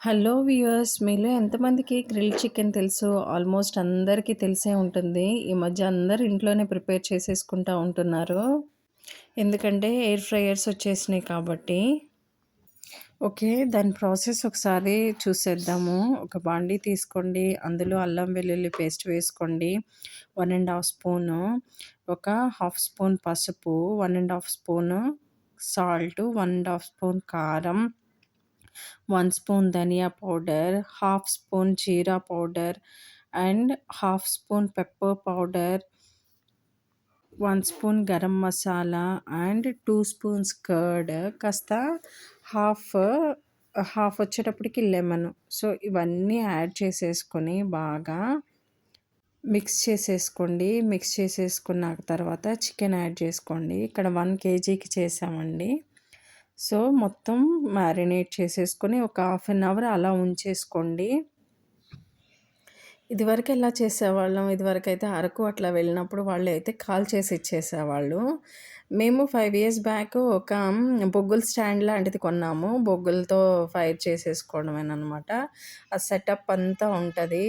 Hello viewers, మీలో ఎంతమందికి grill chicken తెలుసు? ఆల్మోస్ట్ అందరికీ తెలిసే ఉంటుంది. ఈ మధ్య అందరూ ఇంట్లోనే ప్రిపేర్ చేసేసుకుంటా ఉంటున్నారు. ఎందుకంటే ఎయిర్ ఫ్రైయర్స్ వచ్చేసినాయి కాబట్టి. ఓకే. దాని ప్రాసెస్ ఒకసారి చూసేద్దాము. ఒక బాండీ తీసుకోండి. అందులో అల్లం వెల్లుల్లి పేస్ట్ వేసుకోండి. 1 ½ స్పూను, ఒక హాఫ్ స్పూన్ పసుపు, 1 ½ స్పూను సాల్ట్, 1 ½ స్పూన్ కారం, 1 స్పూన్ ధనియా పౌడర్, హాఫ్ స్పూన్ జీరా powder and half spoon pepper powder, 1 spoon garam masala and 2 spoons curd, కాస్త హాఫ్ హాఫ్ వచ్చేటప్పటికి లెమన్. సో, ఇవన్నీ యాడ్ చేసేసుకొని బాగా మిక్స్ చేసేసుకోండి. మిక్స్ చేసేసుకున్న తర్వాత చికెన్ యాడ్ చేసుకోండి. ఇక్కడ 1 కేజీకి చేసామండి. సో, మొత్తం మ్యారినేట్ చేసేసుకొని ఒక హాఫ్ అన్ అవర్ అలా ఉంచేసుకోండి. ఇదివరకు ఎలా చేసేవాళ్ళం, ఇదివరకైతే అరకు అట్లా వెళ్ళినప్పుడు వాళ్ళైతే కాల్చేసి ఇచ్చేసేవాళ్ళు. మేము 5 ఇయర్స్ బ్యాక్ ఒక బొగ్గుల స్టాండ్ లాంటిది కొన్నాము. బొగ్గులతో ఫైర్ చేసేసుకోవడమేననమాట. ఆ సెటప్ అంతా ఉంటది.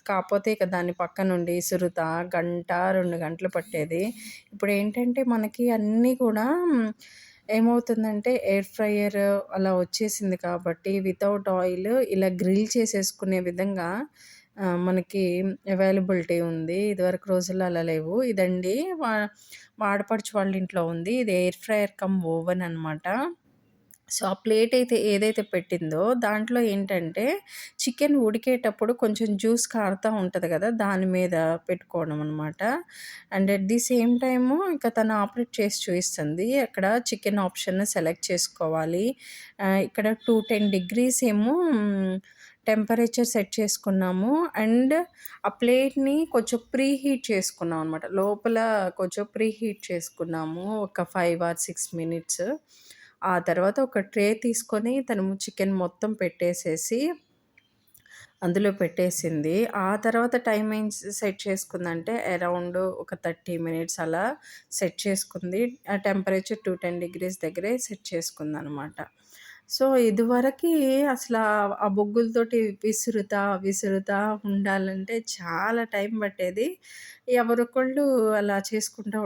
కాపోతే ఇక దాని పక్కనుండి ఇసురుతా గంట, 2 గంటలు పట్టేది. ఇప్పుడేంటంటే మనకి అన్నీ కూడా ఏమవుతుందంటే ఎయిర్ ఫ్రైయర్ అలా వచ్చేసింది కాబట్టి వితౌట్ ఆయిల్ ఇలా గ్రిల్ చేసేసుకునే విధంగా మనకి అవైలబిలిటీ ఉంది. ఇదివరకు రోజుల్లో అలా లేవు. ఇదండి మా ఆడపడుచు వాళ్ళ ఇంట్లో ఉంది. ఇది ఎయిర్ ఫ్రైయర్ కమ్ ఓవెన్ అనమాట. సో, ఆ ప్లేట్ అయితే ఏదైతే పెట్టిందో దాంట్లో ఏంటంటే చికెన్ ఉడికేటప్పుడు కొంచెం జ్యూస్ కారుతా ఉంటది గదా! దాని మీద పెట్టుకోవడం అనమాట. And at the same time ఇంకా తను ఆపరేట్ చేసి చూయిస్తుంది. అక్కడ చికెన్ ఆప్షన్ సెలెక్ట్ చేసుకోవాలి. ఇక్కడ 210 డిగ్రీస్ ఏమో టెంపరేచర్ సెట్ చేసుకున్నాము. అండ్ ఆ ప్లేట్‌ని కొంచెం ప్రీ హీట్ చేసుకున్నాం అనమాట. లోపల కొంచెం ప్రీ హీట్ చేసుకున్నాము. ఒక 5 ఆర్ 6 మినిట్స్. ఆ తర్వాత ఒక ట్రే తీసుకొని తను చికెన్ మొత్తం పెట్టేసేసి అందులో పెట్టేసింది. ఆ తర్వాత టైం ఏం సెట్ చేసుకుందంటే అరౌండ్ ఒక 30 మినిట్స్ అలా సెట్ చేసుకుంది. ఆ టెంపరేచర్ 210 డిగ్రీస్ దగ్గరే సెట్ చేసుకుందనమాట. సో, ఇదివరకి అసలా ఆ బొగ్గులతోటి విసురుతా ఉండాలంటే చాలా టైం పట్టేది. ఎవరొకళ్ళు అలా చేసుకుంటా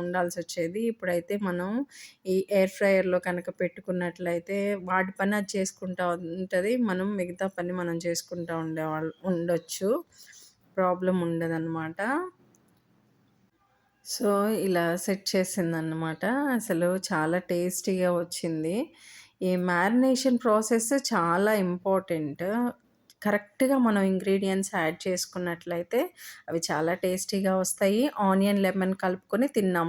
ఉండాల్సొచ్చేది. ఇప్పుడైతే మనం ఈ ఎయిర్ ఫ్రైయర్‌లో కనుక పెట్టుకున్నట్లయితే వాడి పని అది చేసుకుంటా ఉంటది. మనం మిగతా పని మనం చేసుకుంటా ఉండొచ్చు. ప్రాబ్లమ్ ఉండదనమాట. సో, ఇలా సెట్ చేసిందనమాట. అసలు చాలా టేస్టీగా వచ్చింది. ఈ మ్యారినేషన్ ప్రాసెస్ చాలా ఇంపార్టెంట్. కరెక్ట్‌గా మనం ఇంగ్రీడియెంట్స్ యాడ్ చేసుకున్నట్లయితే అవి చాలా టేస్టీగా వస్తాయి. ఆనియన్, లెమన్ కలుపుకొని తిన్నాం.